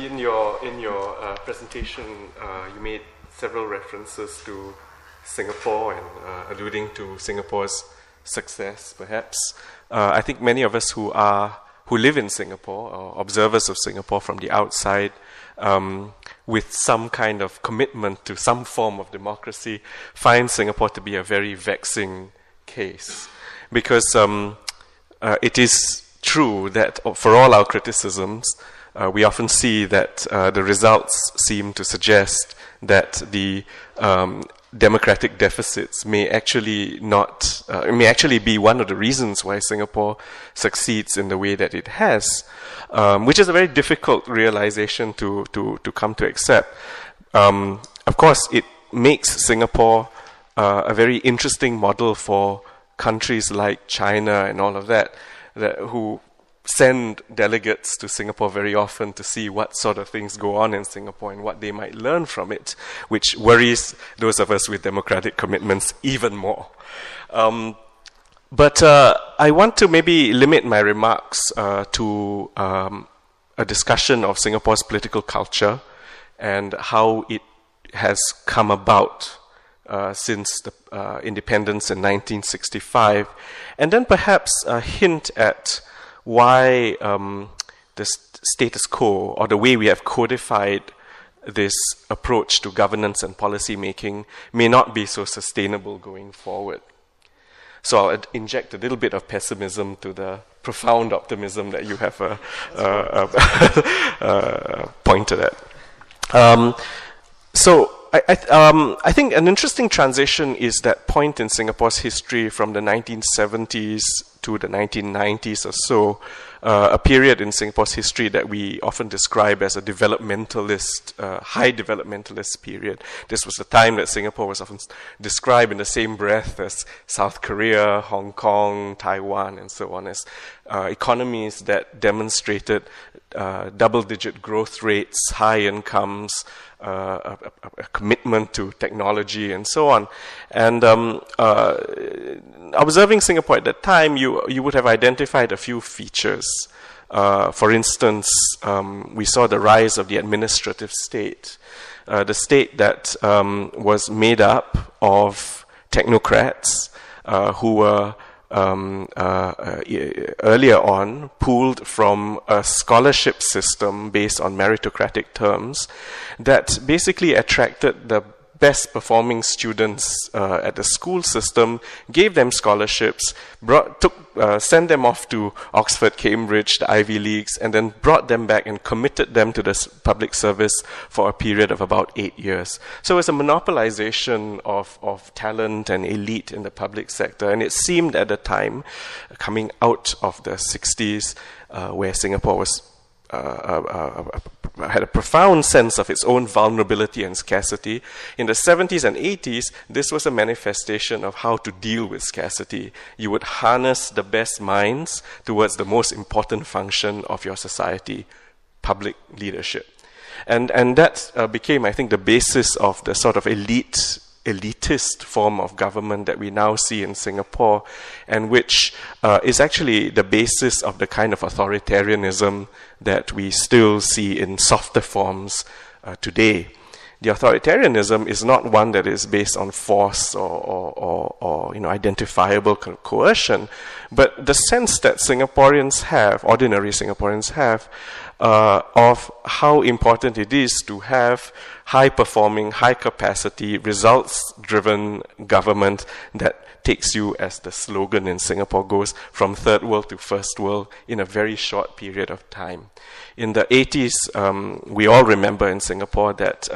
in your presentation, you made several references to Singapore and alluding to Singapore's success, perhaps. I think many of us who live in Singapore, or observers of Singapore from the outside, with some kind of commitment to some form of democracy, find Singapore to be a very vexing case. Because it is true that for all our criticisms, we often see that the results seem to suggest that the democratic deficits may actually be one of the reasons why Singapore succeeds in the way that it has, which is a very difficult realization to come to accept. Of course, it makes Singapore a very interesting model for countries like China and all of that who send delegates to Singapore very often to see what sort of things go on in Singapore and what they might learn from it, which worries those of us with democratic commitments even more. But I want to maybe limit my remarks to a discussion of Singapore's political culture and how it has come about since the independence in 1965, and then perhaps a hint at why the status quo, or the way we have codified this approach to governance and policy making, may not be so sustainable going forward. So I'll inject a little bit of pessimism to the profound optimism that you have pointed at. So I think an interesting transition is that point in Singapore's history from the 1970s to the 1990s or so, a period in Singapore's history that we often describe as a developmentalist, high developmentalist period. This was the time that Singapore was often described in the same breath as South Korea, Hong Kong, Taiwan, and so on, as economies that demonstrated double-digit growth rates, high incomes, a commitment to technology, and so on. And observing Singapore at that time, you would have identified a few features. For instance, we saw the rise of the administrative state, the state that was made up of technocrats who were earlier on pooled from a scholarship system based on meritocratic terms that basically attracted the best performing students at the school system, gave them scholarships, sent them off to Oxford, Cambridge, the Ivy Leagues, and then brought them back and committed them to the public service for a period of about 8 years. So it's a monopolization of talent and elite in the public sector, and it seemed at the time, coming out of the 60s, where Singapore was had a profound sense of its own vulnerability and scarcity. In the 70s and 80s, this was a manifestation of how to deal with scarcity. You would harness the best minds towards the most important function of your society, public leadership. And that became, I think, the basis of the sort of elitist form of government that we now see in Singapore, and which is actually the basis of the kind of authoritarianism that we still see in softer forms today. The authoritarianism is not one that is based on force or identifiable coercion, but the sense that Singaporeans have, ordinary Singaporeans have, of how important it is to have high-performing, high-capacity, results-driven government that takes you, as the slogan in Singapore goes, from third world to first world in a very short period of time. In the 80s, we all remember in Singapore that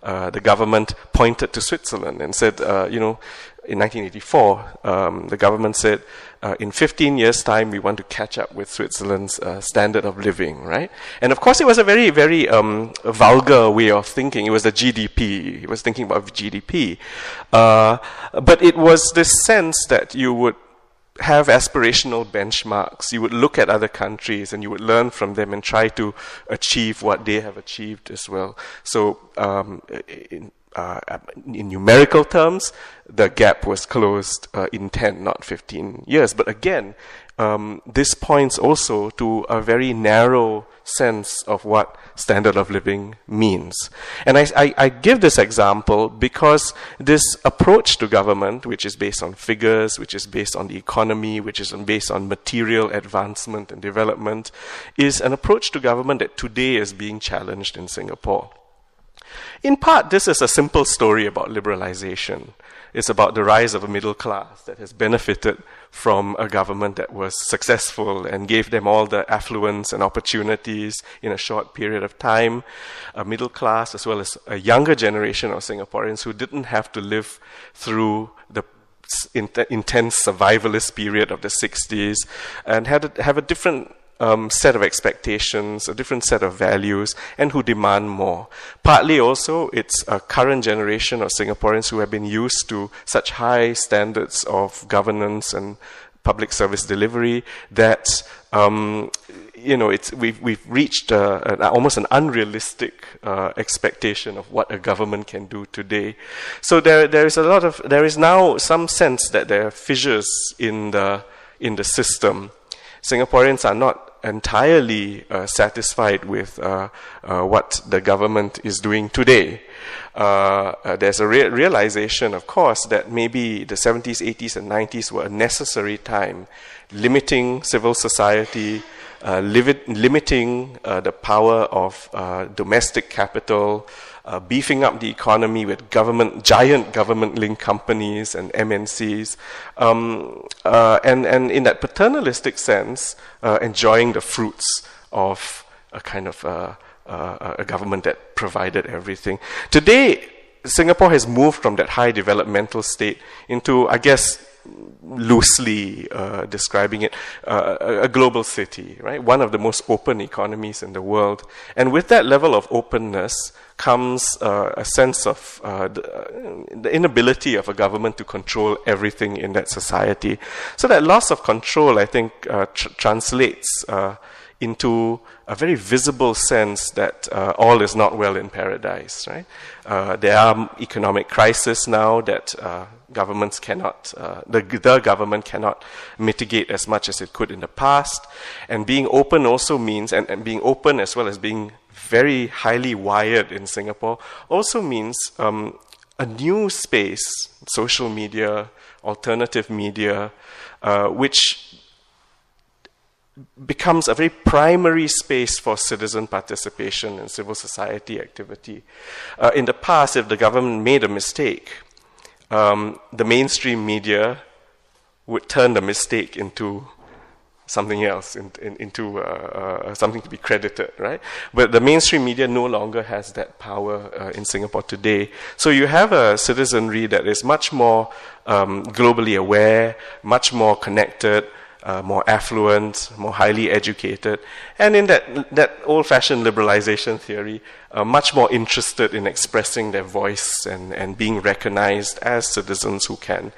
the government pointed to Switzerland and said, in 1984, the government said, in 15 years' time, we want to catch up with Switzerland's standard of living, right? And of course, it was a very, very vulgar way of thinking. It was the GDP. He was thinking about GDP. But it was this sense that you would have aspirational benchmarks. You would look at other countries and you would learn from them and try to achieve what they have achieved as well. So in numerical terms, the gap was closed in 10, not 15 years. But again, this points also to a very narrow sense of what standard of living means. And I give this example because this approach to government, which is based on figures, which is based on the economy, which is based on material advancement and development, is an approach to government that today is being challenged in Singapore. In part, this is a simple story about liberalisation. It's about the rise of a middle class that has benefited from a government that was successful and gave them all the affluence and opportunities in a short period of time. A middle class as well as a younger generation of Singaporeans who didn't have to live through the intense survivalist period of the 60s and have a different set of expectations, a different set of values, and who demand more. Partly also, it's a current generation of Singaporeans who have been used to such high standards of governance and public service delivery that we've reached almost an unrealistic expectation of what a government can do today. So there is now some sense that there are fissures in the system. Singaporeans are not entirely satisfied with what the government is doing today. There's a realization, of course, that maybe the 70s, 80s, and 90s were a necessary time, limiting civil society, limiting the power of domestic capital, beefing up the economy with giant government-linked companies and MNCs, and in that paternalistic sense, enjoying the fruits of a kind of a government that provided everything. Today, Singapore has moved from that high developmental state into, I guess, loosely describing it, a global city, right? One of the most open economies in the world. And with that level of openness comes a sense of the inability of a government to control everything in that society. So that loss of control, I think, translates into a very visible sense that all is not well in paradise, right? There are economic crises now that governments cannot, the government cannot mitigate as much as it could in the past. And being open also means, and being open as well as being very highly wired in Singapore, also means a new space, social media, alternative media, which becomes a very primary space for citizen participation and civil society activity. In the past, if the government made a mistake, the mainstream media would turn the mistake into something else, into something to be credited, right? But the mainstream media no longer has that power in Singapore today. So you have a citizenry that is much more globally aware, much more connected, more affluent, more highly educated, and in that old-fashioned liberalisation theory, much more interested in expressing their voice and being recognized as citizens who can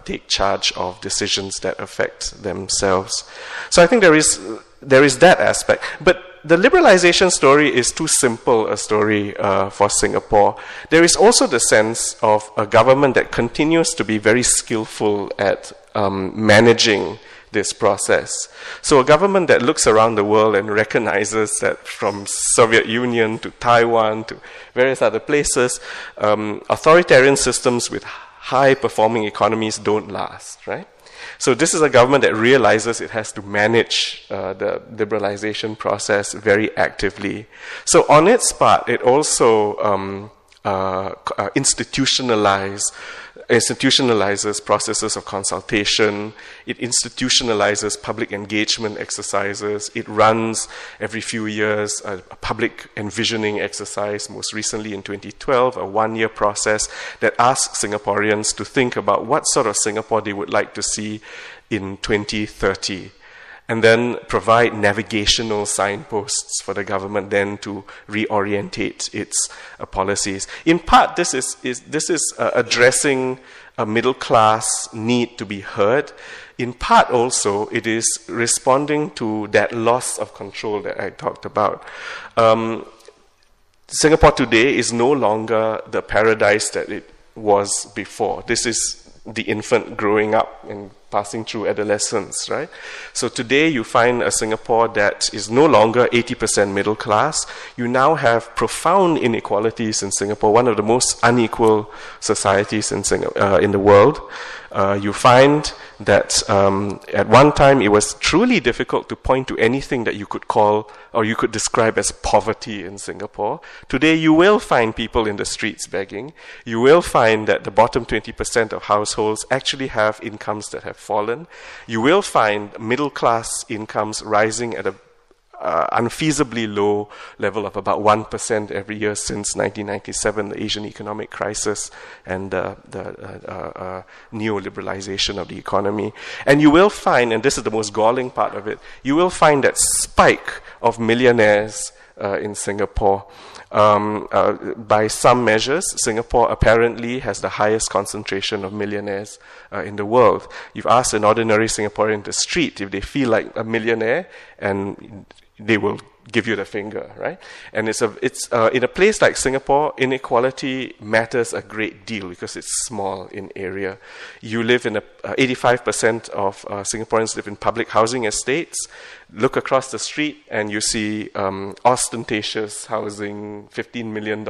take charge of decisions that affect themselves. So I think there is that aspect. But the liberalisation story is too simple a story for Singapore. There is also the sense of a government that continues to be very skillful at managing this process. So a government that looks around the world and recognizes that from Soviet Union to Taiwan to various other places, authoritarian systems with high-performing economies don't last, right? So this is a government that realizes it has to manage the liberalization process very actively. So on its part, it also institutionalizes processes of consultation, it institutionalizes public engagement exercises, it runs every few years a public envisioning exercise, most recently in 2012, a one-year process that asks Singaporeans to think about what sort of Singapore they would like to see in 2030. And then provide navigational signposts for the government then to reorientate its policies. In part, this is addressing a middle class need to be heard. In part, also, it is responding to that loss of control that I talked about. Singapore today is no longer the paradise that it was before. This is the infant growing up and passing through adolescence, right? So today you find a Singapore that is no longer 80% middle class. You now have profound inequalities in Singapore, one of the most unequal societies in the world. You find that at one time it was truly difficult to point to anything that you could call or you could describe as poverty in Singapore. Today you will find people in the streets begging. You will find that the bottom 20% of households actually have incomes that have fallen. You will find middle class incomes rising at a unfeasibly low level of about 1% every year since 1997, the Asian economic crisis and the neoliberalization of the economy. And you will find, and this is the most galling part of it, you will find that spike of millionaires in Singapore. By some measures, Singapore apparently has the highest concentration of millionaires in the world. You've asked an ordinary Singaporean in the street if they feel like a millionaire, and they will give you the finger, right? And it's in a place like Singapore, inequality matters a great deal because it's small in area. You live in 85% of Singaporeans live in public housing estates. Look across the street and you see ostentatious housing, $15 million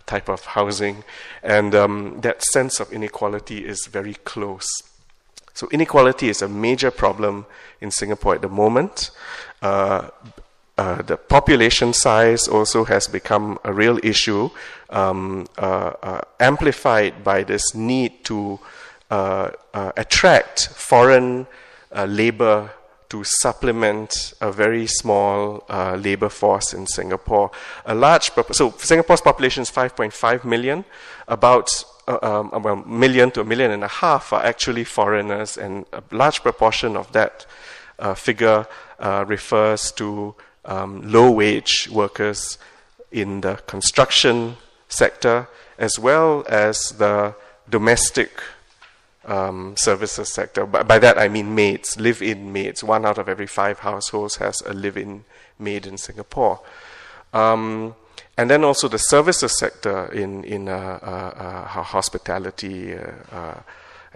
type of housing, and that sense of inequality is very close. So inequality is a major problem in Singapore at the moment. The population size also has become a real issue, amplified by this need to attract foreign labor to supplement a very small labor force in Singapore. So Singapore's population is 5.5 million. About a million to 1.5 million are actually foreigners, and a large proportion of that figure refers to low-wage workers in the construction sector, as well as the domestic services sector. By that I mean maids, live-in maids. 1 out of every 5 households has a live-in maid in Singapore. And then also the services sector in hospitality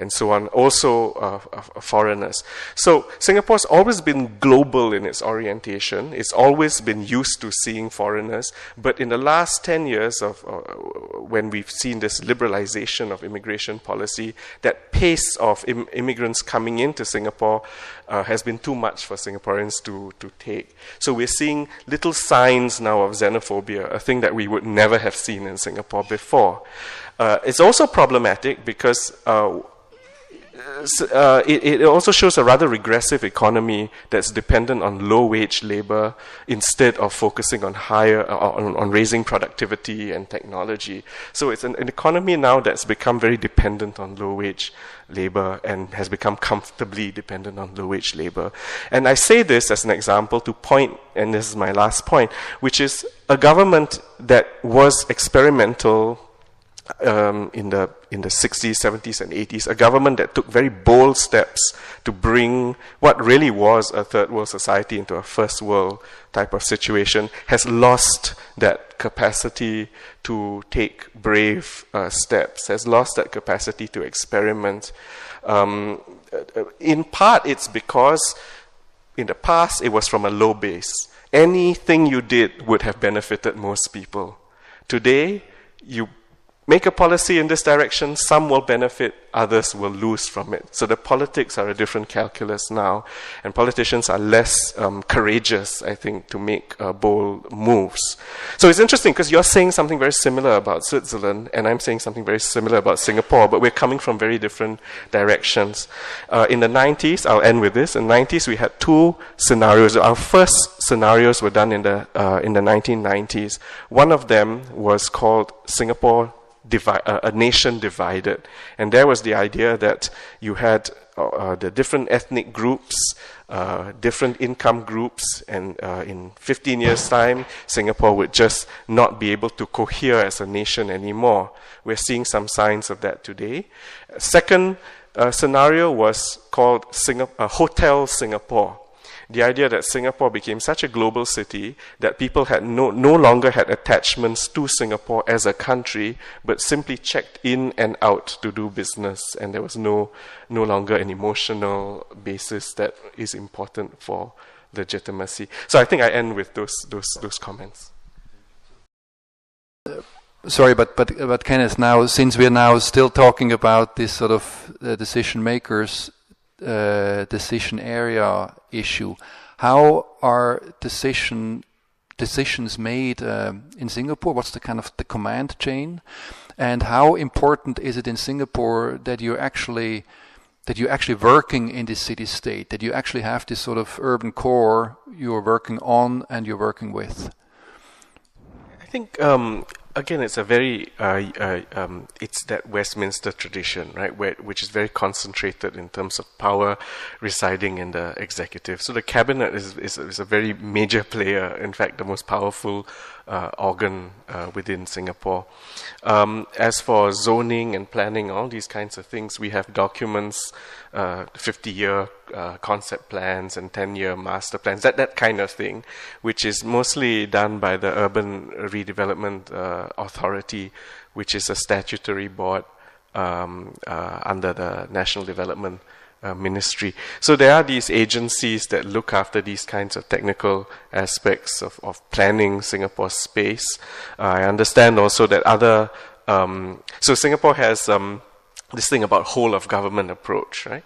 and so on, also foreigners. So Singapore's always been global in its orientation. It's always been used to seeing foreigners. But in the last 10 years of when we've seen this liberalization of immigration policy, that pace of immigrants coming into Singapore has been too much for Singaporeans to take. So we're seeing little signs now of xenophobia, a thing that we would never have seen in Singapore before. It's also problematic because it also shows a rather regressive economy that's dependent on low-wage labor instead of focusing on on raising productivity and technology. So it's an economy now that's become very dependent on low-wage labor and has become comfortably dependent on low-wage labor. And I say this as an example to point, and this is my last point, which is a government that was experimental in the 60s, 70s, and 80s, a government that took very bold steps to bring what really was a third world society into a first world type of situation, has lost that capacity to take brave steps, has lost that capacity to experiment. In part, it's because in the past it was from a low base. Anything you did would have benefited most people. Today, you make a policy in this direction, some will benefit, others will lose from it. So the politics are a different calculus now, and politicians are less courageous, I think, to make bold moves. So it's interesting because you're saying something very similar about Switzerland, and I'm saying something very similar about Singapore, but we're coming from very different directions. In the 90s, I'll end with this, in the 90s we had 2 scenarios. Our first scenarios were done in the 1990s. One of them was called Singapore a nation divided, and there was the idea that you had the different ethnic groups, different income groups, and in 15 years' time, Singapore would just not be able to cohere as a nation anymore. We're seeing some signs of that today. Second scenario was called Hotel Singapore. the idea that Singapore became such a global city that people had no longer had attachments to Singapore as a country, but simply checked in and out to do business, and there was no longer an emotional basis that is important for legitimacy. So I think I end with those comments. Sorry, but Kenneth, now since we're now still talking about this sort of decision makers, decision area issue, how are decisions made in Singapore? What's the kind of the command chain, and how important is it in Singapore that you're actually working in this city state, that you actually have this sort of urban core you're working on and you're working with? I think again, it's a very it's that Westminster tradition, right, which is very concentrated in terms of power residing in the executive. So the cabinet is a very major player. In fact, the most powerful organ within Singapore. As for zoning and planning, all these kinds of things, we have documents, 50-year concept plans and 10-year master plans, that kind of thing, which is mostly done by the Urban Redevelopment Authority, which is a statutory board under the National Development Ministry. So there are these agencies that look after these kinds of technical aspects of planning Singapore's space. I understand also that other so Singapore has this thing about whole of government approach, right?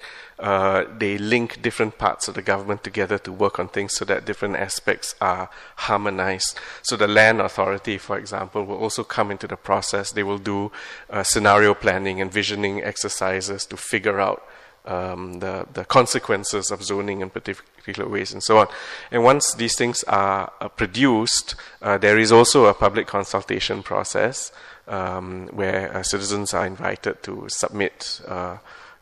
They link different parts of the government together to work on things so that different aspects are harmonized. So the Land Authority, for example, will also come into the process. They will do scenario planning and visioning exercises to figure out the consequences of zoning in particular ways and so on. And once these things are produced, there is also a public consultation process where citizens are invited to submit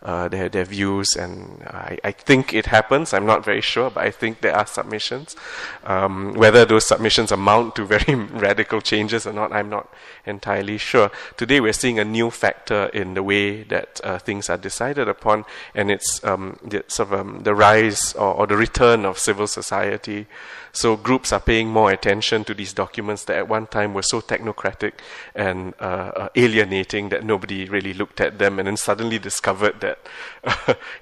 their views, and I think it happens. I'm not very sure, but I think there are submissions. Whether those submissions amount to very radical changes or not, I'm not entirely sure. Today we're seeing a new factor in the way that things are decided upon, and it's the rise or the return of civil society. So groups are paying more attention to these documents that at one time were so technocratic and alienating that nobody really looked at them, and then suddenly discovered that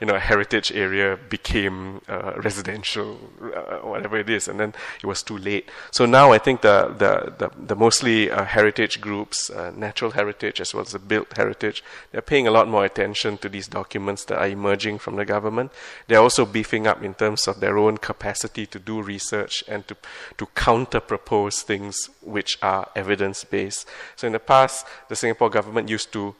a heritage area became residential, whatever it is, and then it was too late. So now I think the mostly heritage groups, natural heritage as well as the built heritage, they're paying a lot more attention to these documents that are emerging from the government. They're also beefing up in terms of their own capacity to do research and to counter-propose things which are evidence-based. So in the past, the Singapore government used to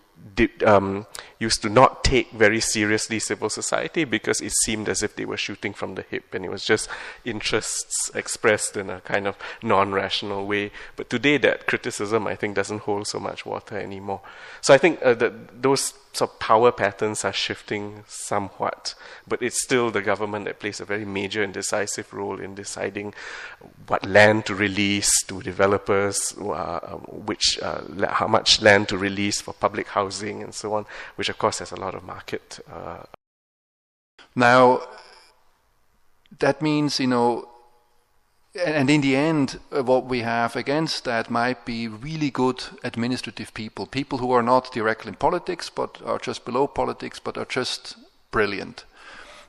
not take very seriously civil society because it seemed as if they were shooting from the hip, and it was just interests expressed in a kind of non-rational way. But today that criticism, I think, doesn't hold so much water anymore. So I think that those sort of power patterns are shifting somewhat, but it's still the government that plays a very major and decisive role in deciding what land to release to developers, how much land to release for public housing and so on, which of course has a lot of market. Now, that means, and in the end, what we have against that might be really good administrative people who are not directly in politics, but are just below politics, but are just brilliant.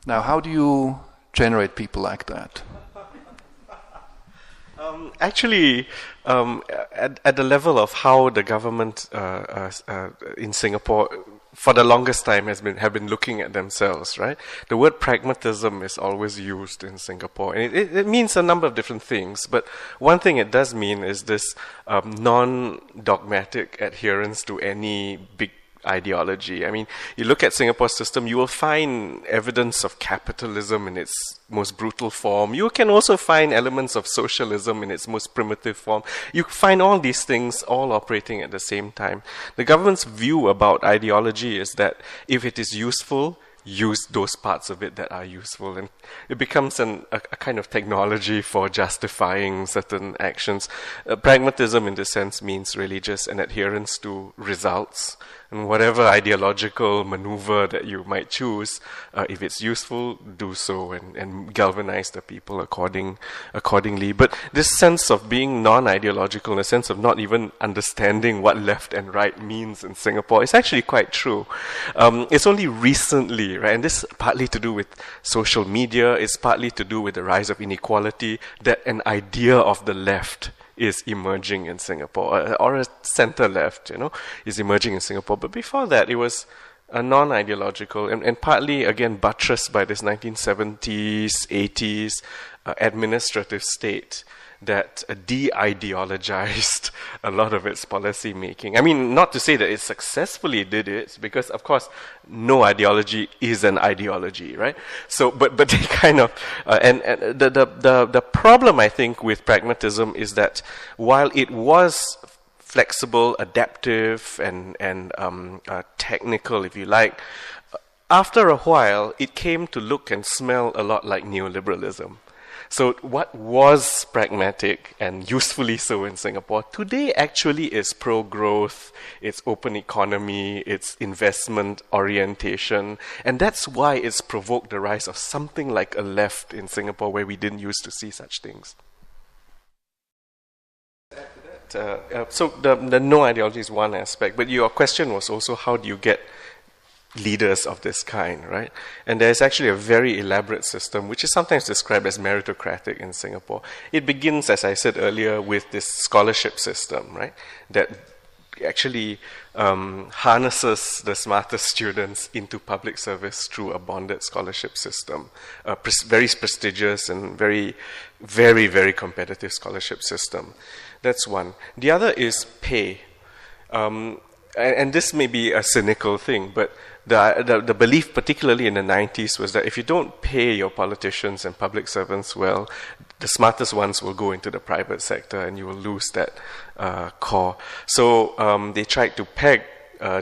Now, how do you generate people like that? Actually, at the level of how the government in Singapore for the longest time have been looking at themselves, right? The word pragmatism is always used in Singapore, and it means a number of different things. But one thing it does mean is this non-dogmatic adherence to any big ideology. I mean, you look at Singapore's system, you will find evidence of capitalism in its most brutal form. You can also find elements of socialism in its most primitive form. You find all these things all operating at the same time. The government's view about ideology is that if it is useful, use those parts of it that are useful, and it becomes a kind of technology for justifying certain actions. Pragmatism in this sense means really just an adherence to results, and whatever ideological maneuver that you might choose, if it's useful, do so, and galvanize the people accordingly. But this sense of being non-ideological, in a sense of not even understanding what left and right means in Singapore, is actually quite true. It's only recently, right, and this is partly to do with social media, it's partly to do with the rise of inequality, that an idea of the left is emerging in Singapore, or a center-left, is emerging in Singapore. But before that, it was a non-ideological, and partly, again, buttressed by this 1970s, 80s administrative state that de-ideologized a lot of its policy making. I mean, not to say that it successfully did it, because of course no ideology is an ideology, right? So, but they kind of and the problem, I think, with pragmatism is that while it was flexible, adaptive, and technical, if you like, after a while it came to look and smell a lot like neoliberalism. So what was pragmatic and usefully so in Singapore today actually is pro-growth, it's open economy, it's investment orientation, and that's why it's provoked the rise of something like a left in Singapore where we didn't used to see such things. So the no ideology is one aspect, but your question was also how do you get leaders of this kind, right? And there's actually a very elaborate system, which is sometimes described as meritocratic in Singapore. It begins, as I said earlier, with this scholarship system, right? That actually harnesses the smartest students into public service through a bonded scholarship system. Very prestigious and very, very, very competitive scholarship system. That's one. The other is pay. And this may be a cynical thing, but the belief, particularly in the 90s, was that if you don't pay your politicians and public servants well, the smartest ones will go into the private sector and you will lose that core. So they tried to peg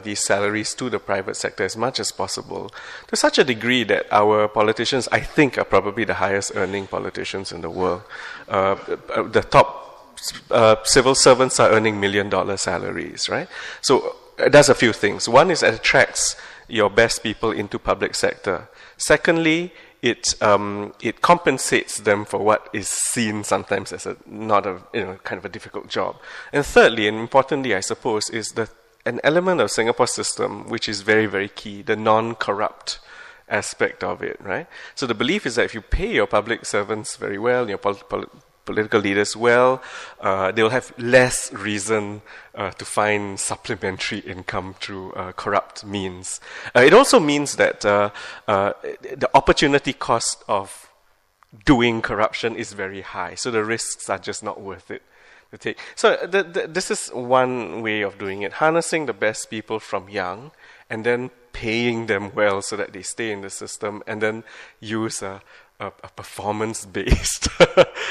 these salaries to the private sector as much as possible, to such a degree that our politicians, I think, are probably the highest earning politicians in the world. The top civil servants are earning $1 million salaries, right? So it does a few things. One is it attracts your best people into public sector. Secondly, it compensates them for what is seen sometimes as not a kind of a difficult job. And thirdly, and importantly, I suppose, is an element of Singapore's system which is very, very key: the non-corrupt aspect of it, right? So the belief is that if you pay your public servants very well, your political leaders well, they'll have less reason to find supplementary income through corrupt means. It also means that the opportunity cost of doing corruption is very high, so the risks are just not worth it to take. So this is one way of doing it: harnessing the best people from young, and then paying them well so that they stay in the system, and then use a performance-based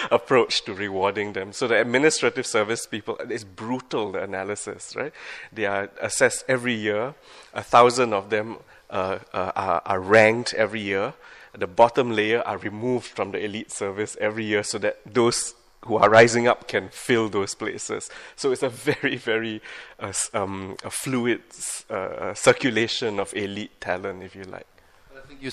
approach to rewarding them. So the administrative service people, it's brutal, the analysis, right? They are assessed every year. 1,000 of them are ranked every year. The bottom layer are removed from the elite service every year so that those who are rising up can fill those places. So it's a very, very fluid circulation of elite talent, if you like. I think you